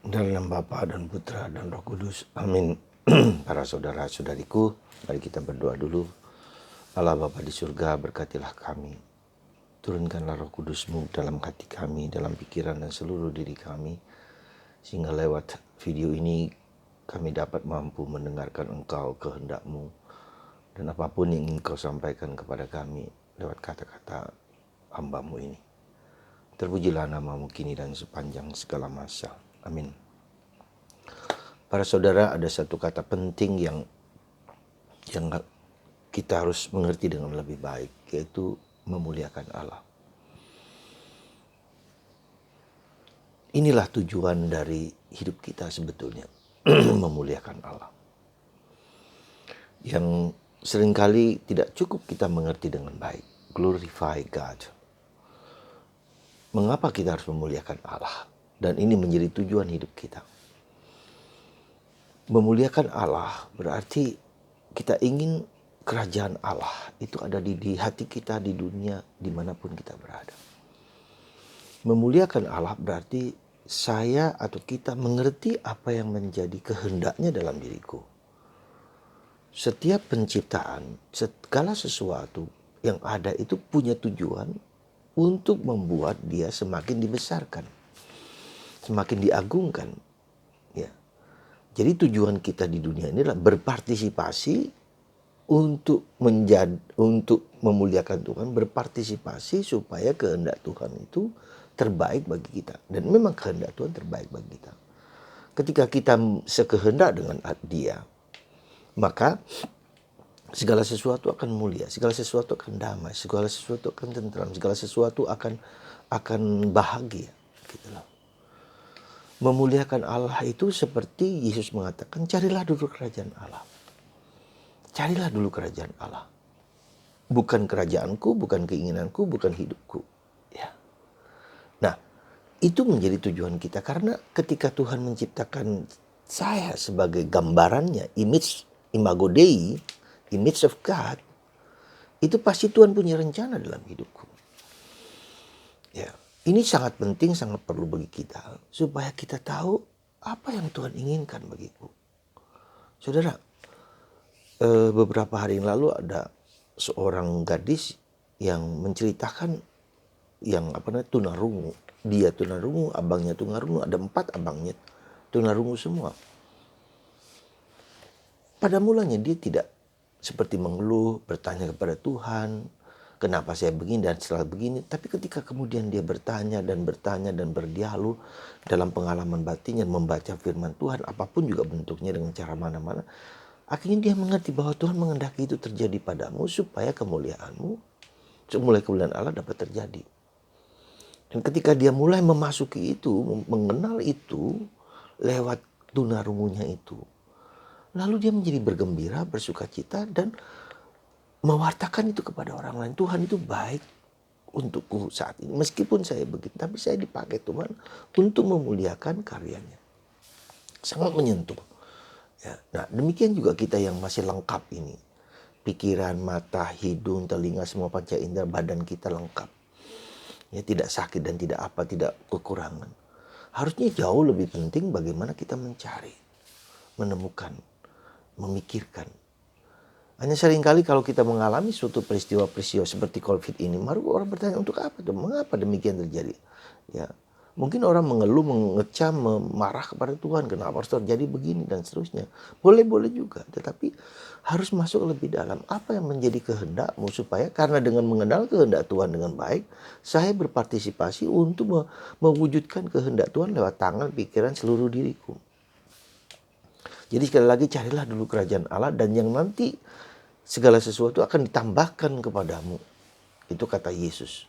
Dalam nama Bapa dan Putra dan Roh Kudus. Amin. Para saudara-saudariku, mari kita berdoa dulu. Allah Bapa di surga, berkatilah kami. Turunkanlah Roh Kudus-Mu dalam hati kami, dalam pikiran dan seluruh diri kami. Sehingga lewat video ini kami dapat mampu mendengarkan Engkau, kehendak-Mu. Dan apapun yang ingin Kau sampaikan kepada kami lewat kata-kata hamba-Mu ini. Terpujilah nama-Mu kini dan sepanjang segala masa. Amin. Para saudara, ada satu kata penting yang kita harus mengerti dengan lebih baik, yaitu memuliakan Allah. Inilah tujuan dari hidup kita sebetulnya, memuliakan Allah. Yang seringkali tidak cukup kita mengerti dengan baik, glorify God. Mengapa kita harus memuliakan Allah? Dan ini menjadi tujuan hidup kita. Memuliakan Allah berarti kita ingin kerajaan Allah itu ada di hati kita, di dunia, dimanapun kita berada. Memuliakan Allah berarti saya atau kita mengerti apa yang menjadi kehendaknya dalam diriku. Setiap penciptaan, segala sesuatu yang ada itu punya tujuan untuk membuat dia semakin dibesarkan, semakin diagungkan. Ya. Jadi tujuan kita di dunia ini adalah berpartisipasi untuk memuliakan Tuhan, berpartisipasi supaya kehendak Tuhan itu terbaik bagi kita. Dan memang kehendak Tuhan terbaik bagi kita. Ketika kita sekehendak dengan Dia, maka segala sesuatu akan mulia, segala sesuatu akan damai, segala sesuatu akan tentram, segala sesuatu akan bahagia. Gitu loh. Memuliakan Allah itu seperti Yesus mengatakan, carilah dulu kerajaan Allah. Carilah dulu kerajaan Allah. Bukan kerajaanku, bukan keinginanku, bukan hidupku. Ya. Nah, itu menjadi tujuan kita. Karena ketika Tuhan menciptakan saya sebagai gambarannya, imago Dei, image of God, itu pasti Tuhan punya rencana dalam hidupku. Ya. Ini sangat penting, sangat perlu bagi kita. Supaya kita tahu apa yang Tuhan inginkan bagiku. Saudara, beberapa hari yang lalu ada seorang gadis yang menceritakan yang tunarungu. Dia tunarungu, abangnya tunarungu, ada 4 abangnya tunarungu semua. Pada mulanya dia tidak seperti mengeluh, bertanya kepada Tuhan, kenapa saya begini dan setelah begini. Tapi ketika kemudian dia bertanya dan berdialog dalam pengalaman batinnya, membaca firman Tuhan, apapun juga bentuknya dengan cara mana-mana, akhirnya dia mengerti bahwa Tuhan menghendaki itu terjadi padamu supaya kemuliaan Allah dapat terjadi. Dan ketika dia mulai memasuki itu, mengenal itu lewat tunarungunya itu, lalu dia menjadi bergembira, bersukacita dan mewartakan itu kepada orang lain. Tuhan itu baik untukku saat ini. Meskipun saya begitu, tapi saya dipakai Tuhan untuk memuliakan karyanya. Sangat menyentuh. Ya, nah demikian juga kita yang masih lengkap ini. Pikiran, mata, hidung, telinga, semua panca indera, badan kita lengkap. Ya, tidak sakit dan tidak kekurangan. Harusnya jauh lebih penting bagaimana kita mencari, menemukan, memikirkan. Hanya seringkali kalau kita mengalami suatu peristiwa-peristiwa seperti COVID ini, baru orang bertanya untuk apa tuh? Mengapa demikian terjadi? Ya. Mungkin orang mengeluh, mengecam, marah kepada Tuhan. Kenapa harus terjadi begini dan seterusnya. Boleh-boleh juga. Tetapi harus masuk lebih dalam. Apa yang menjadi kehendak-Mu supaya karena dengan mengenal kehendak Tuhan dengan baik, saya berpartisipasi untuk mewujudkan kehendak Tuhan lewat tangan, pikiran, seluruh diriku. Jadi sekali lagi carilah dulu kerajaan Allah dan yang nanti segala sesuatu akan ditambahkan kepadamu. Itu kata Yesus.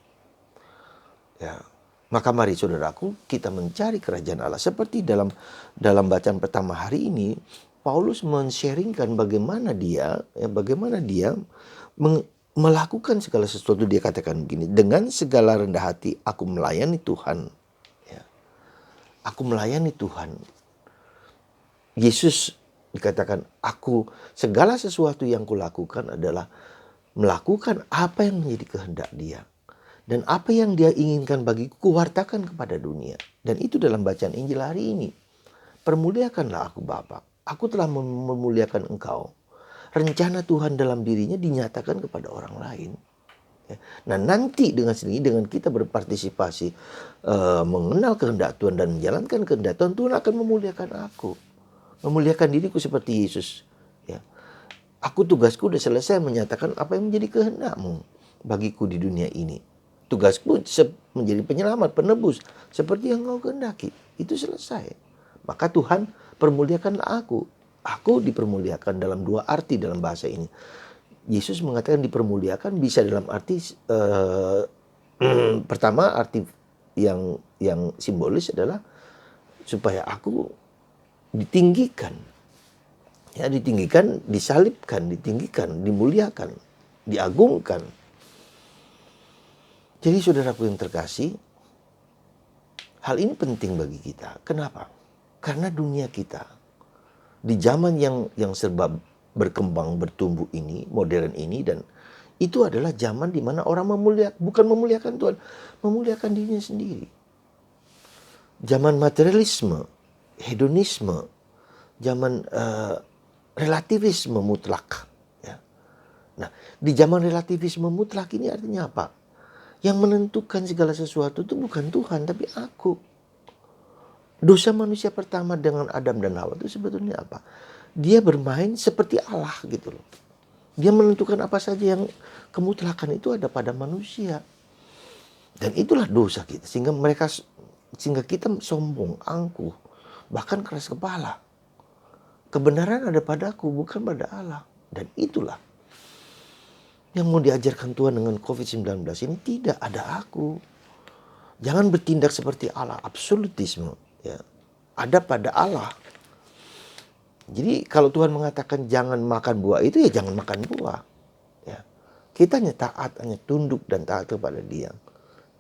Ya. Maka mari saudaraku kita mencari kerajaan Allah. Seperti dalam bacaan pertama hari ini, Paulus men-sharingkan bagaimana dia melakukan segala sesuatu. Dia katakan begini, dengan segala rendah hati aku melayani Tuhan. Ya. Aku melayani Tuhan. Yesus dikatakan, segala sesuatu yang kulakukan adalah melakukan apa yang menjadi kehendak Dia. Dan apa yang Dia inginkan bagiku, kuwartakan kepada dunia. Dan itu dalam bacaan Injil hari ini. permuliakanlah aku Bapa. Aku telah memuliakan engkau. Rencana Tuhan dalam dirinya dinyatakan kepada orang lain. Ya. Nah nanti dengan sendiri, dengan kita berpartisipasi mengenal kehendak Tuhan dan menjalankan kehendak Tuhan, Tuhan akan memuliakan aku. Memuliakan diriku seperti Yesus. Ya. Aku tugasku sudah selesai menyatakan apa yang menjadi kehendak-Mu bagiku di dunia ini. Tugasku menjadi penyelamat, penebus, seperti yang Kau kehendaki. Itu selesai. Maka Tuhan permuliakanlah aku. Aku dipermuliakan dalam dua arti dalam bahasa ini. Yesus mengatakan dipermuliakan bisa dalam arti pertama arti yang simbolis adalah supaya aku ditinggikan. Ya, ditinggikan, disalibkan, ditinggikan, dimuliakan, diagungkan. Jadi saudaraku yang terkasih, hal ini penting bagi kita. Kenapa? Karena dunia kita di zaman yang serba berkembang, bertumbuh ini, modern ini, dan itu adalah zaman di mana orang bukan memuliakan Tuhan, memuliakan dirinya sendiri. Zaman materialisme, hedonisme, zaman relativisme mutlak. Ya. Nah, di zaman relativisme mutlak ini artinya apa? Yang menentukan segala sesuatu itu bukan Tuhan, tapi aku. Dosa manusia pertama dengan Adam dan Hawa itu sebetulnya apa? Dia bermain seperti Allah gitu loh. Dia menentukan apa saja yang kemutlakan itu ada pada manusia. Dan itulah dosa kita. Sehingga kita sombong, angkuh, bahkan keras kepala. Kebenaran ada padaku, bukan pada Allah. Dan itulah yang mau diajarkan Tuhan dengan COVID-19 ini, tidak ada aku. Jangan bertindak seperti Allah, absolutisme. Ya. Ada pada Allah. Jadi kalau Tuhan mengatakan jangan makan buah itu, ya jangan makan buah. Ya. Kita hanya taat, hanya tunduk dan taat kepada Dia.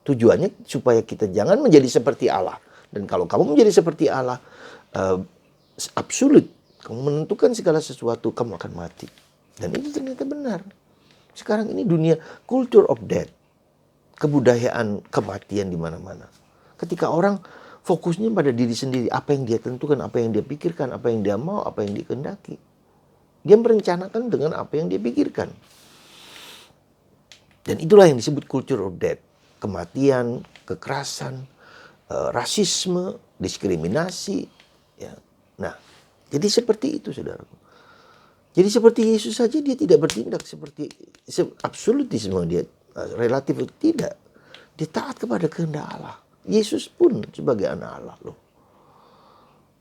Tujuannya supaya kita jangan menjadi seperti Allah. Dan kalau kamu menjadi seperti Allah, absolut, kamu menentukan segala sesuatu, kamu akan mati. Dan itu ternyata benar. Sekarang ini dunia culture of death. Kebudayaan kematian di mana-mana. Ketika orang fokusnya pada diri sendiri, apa yang dia tentukan, apa yang dia pikirkan, apa yang dia mau, apa yang dia kehendaki. Dia merencanakan dengan apa yang dia pikirkan. Dan itulah yang disebut culture of death. Kematian, kekerasan, rasisme, diskriminasi. Ya. Nah, jadi seperti itu saudaraku. Jadi seperti Yesus saja dia tidak bertindak seperti absolutisme dia. Relatif tidak. Dia taat kepada kehendak Allah. Yesus pun sebagai anak Allah loh.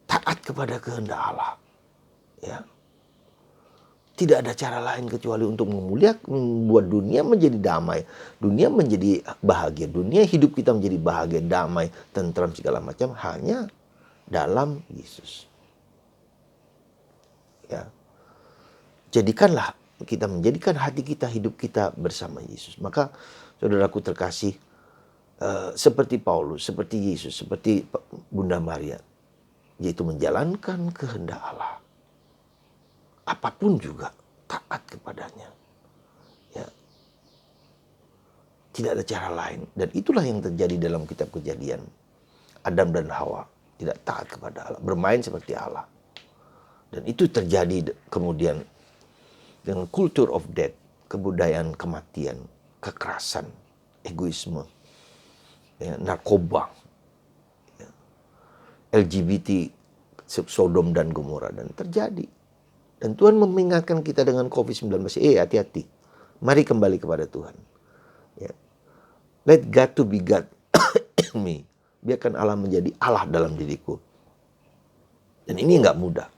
Taat kepada kehendak Allah. Ya. Tidak ada cara lain kecuali untuk membuat dunia menjadi damai. Dunia menjadi bahagia. Dunia hidup kita menjadi bahagia, damai, tentram segala macam hanya dalam Yesus. Ya. Menjadikan hati kita, hidup kita bersama Yesus. Maka saudaraku terkasih, seperti Paulus, seperti Yesus, seperti Bunda Maria, yaitu menjalankan kehendak Allah. Apapun juga taat kepadanya. Ya. Tidak ada cara lain. Dan itulah yang terjadi dalam kitab Kejadian. Adam dan Hawa tidak taat kepada Allah, bermain seperti Allah. Dan itu terjadi kemudian dengan culture of death, kebudayaan kematian, kekerasan, egoisme, ya, narkoba, ya, LGBT, Sodom dan Gomora, dan terjadi. Dan Tuhan mengingatkan kita dengan COVID-19, hati-hati, mari kembali kepada Tuhan. Ya. Let God to be God in me. Biarkan Allah menjadi Allah dalam diriku. Dan ini nggak mudah.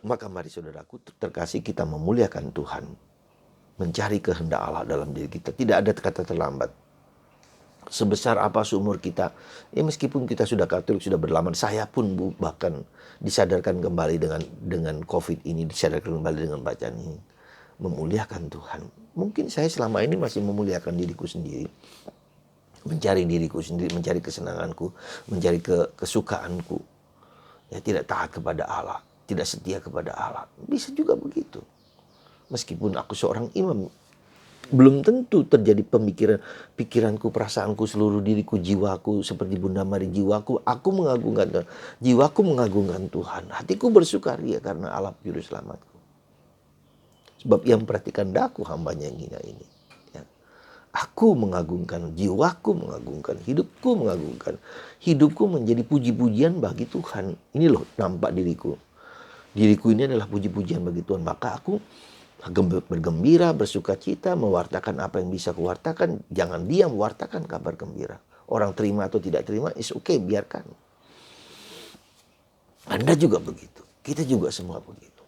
Maka mari saudaraku terkasih, kita memuliakan Tuhan. Mencari kehendak Allah dalam diri kita. Tidak ada kata terlambat. Sebesar apa seumur kita, ya meskipun kita sudah Katolik, sudah berlama, saya pun bahkan disadarkan kembali dengan COVID ini, disadarkan kembali dengan bacaan ini. Memuliakan Tuhan. Mungkin saya selama ini masih memuliakan diriku sendiri. Mencari diriku sendiri, mencari kesenanganku, mencari kesukaanku. Ya, tidak taat kepada Allah. Tidak setia kepada Allah. Bisa juga begitu. Meskipun aku seorang imam Belum tentu terjadi pikiranku, perasaanku, seluruh diriku, jiwaku seperti Bunda Mari, jiwaku, aku mengagungkan Tuhan. Jiwaku mengagungkan Tuhan. Hatiku bersukaria karena Allah juru selamatku. Sebab ia memperhatikan daku, hambanya yang hina ini. Ya. Aku mengagungkan, jiwaku mengagungkan, hidupku mengagungkan. Hidupku menjadi puji-pujian bagi Tuhan. Ini loh nampak diriku. Diriku ini adalah puji-pujian bagi Tuhan. Maka aku bergembira, bersuka cita, mewartakan apa yang bisa kuwartakan. Jangan diam, wartakan kabar gembira. Orang terima atau tidak terima, is okay, biarkan. Anda juga begitu. Kita juga semua begitu.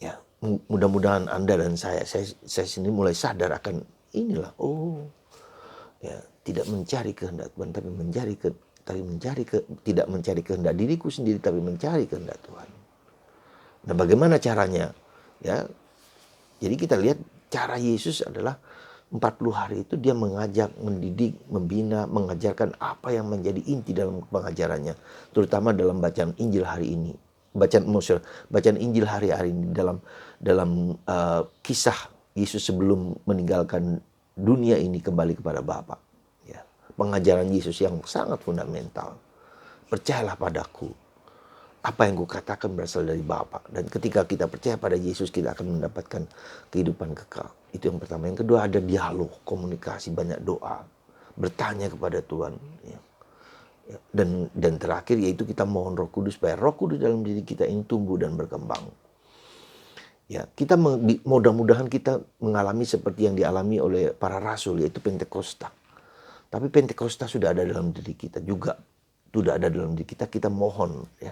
Ya, mudah-mudahan Anda dan saya sendiri mulai sadar akan inilah. Oh, ya, tidak mencari kehendak Tuhan, tapi tidak mencari kehendak diriku sendiri, tapi mencari kehendak Tuhan. Nah, bagaimana caranya? Ya, jadi kita lihat cara Yesus adalah 40 hari itu dia mengajak, mendidik, membina, mengajarkan apa yang menjadi inti dalam pengajarannya. Terutama dalam bacaan Injil hari ini. Bacaan Injil hari-hari ini dalam kisah Yesus sebelum meninggalkan dunia ini kembali kepada Bapa. Ya. Pengajaran Yesus yang sangat fundamental. Percayalah padaku. Apa yang kukatakan berasal dari Bapa. Dan ketika kita percaya pada Yesus, kita akan mendapatkan kehidupan kekal. Itu yang pertama. Yang kedua, ada dialog, komunikasi, banyak doa. Bertanya kepada Tuhan. Ya. Dan terakhir yaitu kita mohon Roh Kudus, supaya Roh Kudus dalam diri kita ini tumbuh dan berkembang. Ya, kita mudah-mudahan kita mengalami seperti yang dialami oleh para rasul, yaitu Pentakosta. Tapi Pentakosta sudah ada dalam diri kita juga. Sudah ada dalam diri kita, kita mohon ya.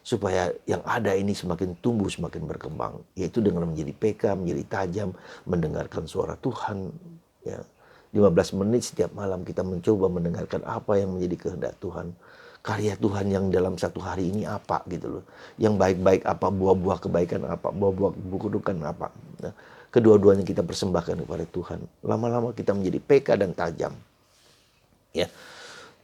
Supaya yang ada ini semakin tumbuh, semakin berkembang. Yaitu dengan menjadi peka, menjadi tajam, mendengarkan suara Tuhan. Ya. 15 menit setiap malam kita mencoba mendengarkan apa yang menjadi kehendak Tuhan. Karya Tuhan yang dalam satu hari ini apa gitu loh. Yang baik-baik apa, buah-buah kebaikan apa, buah-buah keburukan apa. Nah, kedua-duanya kita persembahkan kepada Tuhan. Lama-lama kita menjadi peka dan tajam. Ya.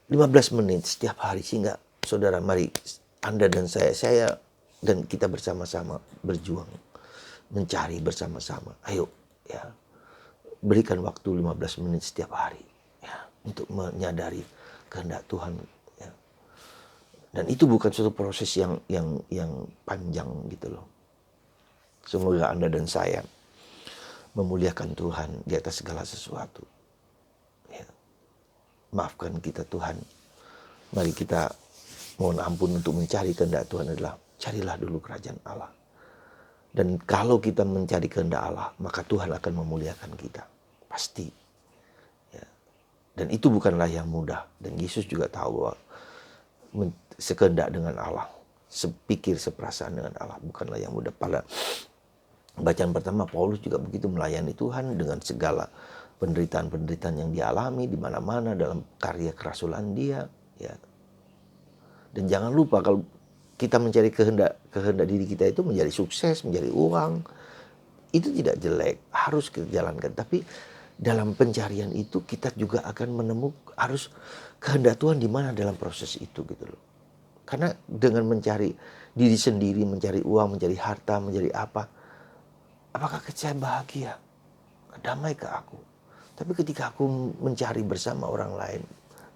15 menit setiap hari, sehingga saudara mari Anda dan saya dan kita bersama-sama berjuang mencari bersama-sama. Ayo ya, berikan waktu 15 menit setiap hari ya, untuk menyadari kehendak Tuhan ya. Dan itu bukan suatu proses yang panjang gitu loh. Semoga Anda dan saya memuliakan Tuhan di atas segala sesuatu ya. Maafkan kita Tuhan. Mari kita mohon ampun untuk mencari kehendak Tuhan adalah carilah dulu kerajaan Allah. Dan kalau kita mencari kehendak Allah, maka Tuhan akan memuliakan kita. Pasti. Ya. Dan itu bukanlah yang mudah. Dan Yesus juga tahu bahwa sekehendak dengan Allah, sepikir, seperasaan dengan Allah, bukanlah yang mudah. Pada bacaan pertama, Paulus juga begitu melayani Tuhan dengan segala penderitaan-penderitaan yang dialami di mana-mana dalam karya kerasulan dia. Ya. Dan jangan lupa kalau kita mencari kehendak diri kita itu menjadi sukses, menjadi uang, itu tidak jelek, harus kita jalankan. Tapi dalam pencarian itu kita juga akan menemukan harus kehendak Tuhan di mana dalam proses itu gitu loh. Karena dengan mencari diri sendiri, mencari uang, mencari harta, mencari apa, apakah saya bahagia? Damai ke aku. Tapi ketika aku mencari bersama orang lain,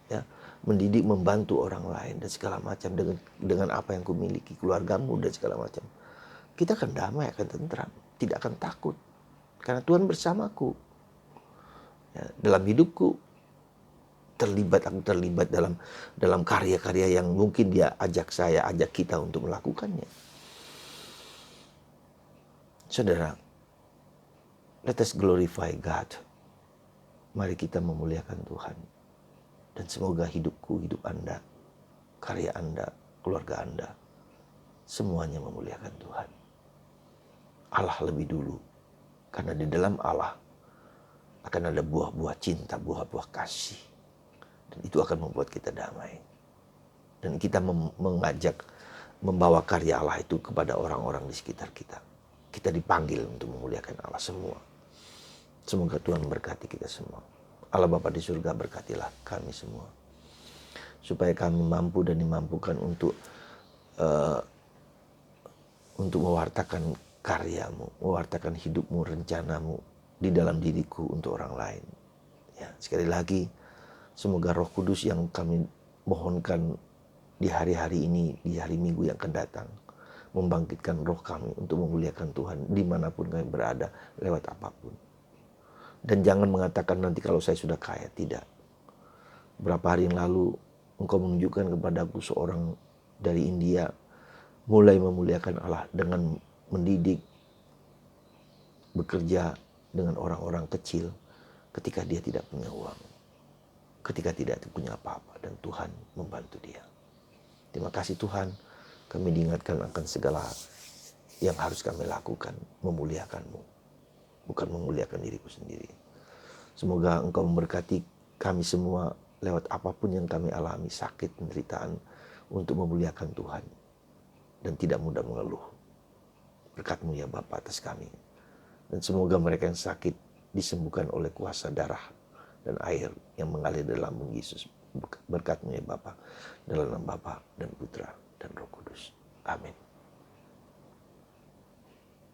ya, mendidik, membantu orang lain dan segala macam dengan apa yang kumiliki, keluargamu dan segala macam, kita akan damai, akan tentram, tidak akan takut karena Tuhan bersamaku ya, dalam hidupku. Aku terlibat dalam karya-karya yang mungkin dia ajak kita untuk melakukannya. Saudara, let us glorify God. Mari kita memuliakan Tuhan. Dan semoga hidupku, hidup Anda, karya Anda, keluarga Anda, semuanya memuliakan Tuhan. Allah lebih dulu. Karena di dalam Allah akan ada buah-buah cinta, buah-buah kasih. Dan itu akan membuat kita damai. Dan kita mengajak, membawa karya Allah itu kepada orang-orang di sekitar kita. Kita dipanggil untuk memuliakan Allah semua. Semoga Tuhan memberkati kita semua. Allah Bapa di surga, berkatilah kami semua. Supaya kami mampu dan dimampukan untuk mewartakan karyamu, mewartakan hidupmu, rencanamu di dalam diriku untuk orang lain. Ya, sekali lagi, semoga Roh Kudus yang kami mohonkan di hari-hari ini, di hari Minggu yang akan datang, membangkitkan roh kami untuk memuliakan Tuhan dimanapun kami berada, lewat apapun. Dan jangan mengatakan nanti kalau saya sudah kaya, tidak. Berapa hari yang lalu engkau menunjukkan kepadaku seorang dari India mulai memuliakan Allah dengan mendidik, bekerja dengan orang-orang kecil ketika dia tidak punya uang, ketika tidak punya apa-apa, dan Tuhan membantu dia. Terima kasih Tuhan, kami diingatkan akan segala yang harus kami lakukan, memuliakan-Mu, bukan memuliakan diriku sendiri. Semoga Engkau memberkati kami semua lewat apapun yang kami alami, sakit, penderitaan, untuk memuliakan Tuhan dan tidak mudah mengeluh. Berkat-Mu ya Bapa atas kami. Dan semoga mereka yang sakit disembuhkan oleh kuasa darah dan air yang mengalir dalam lambung Yesus. Berkat-Mu ya Bapa, dalam nama Bapa dan Putra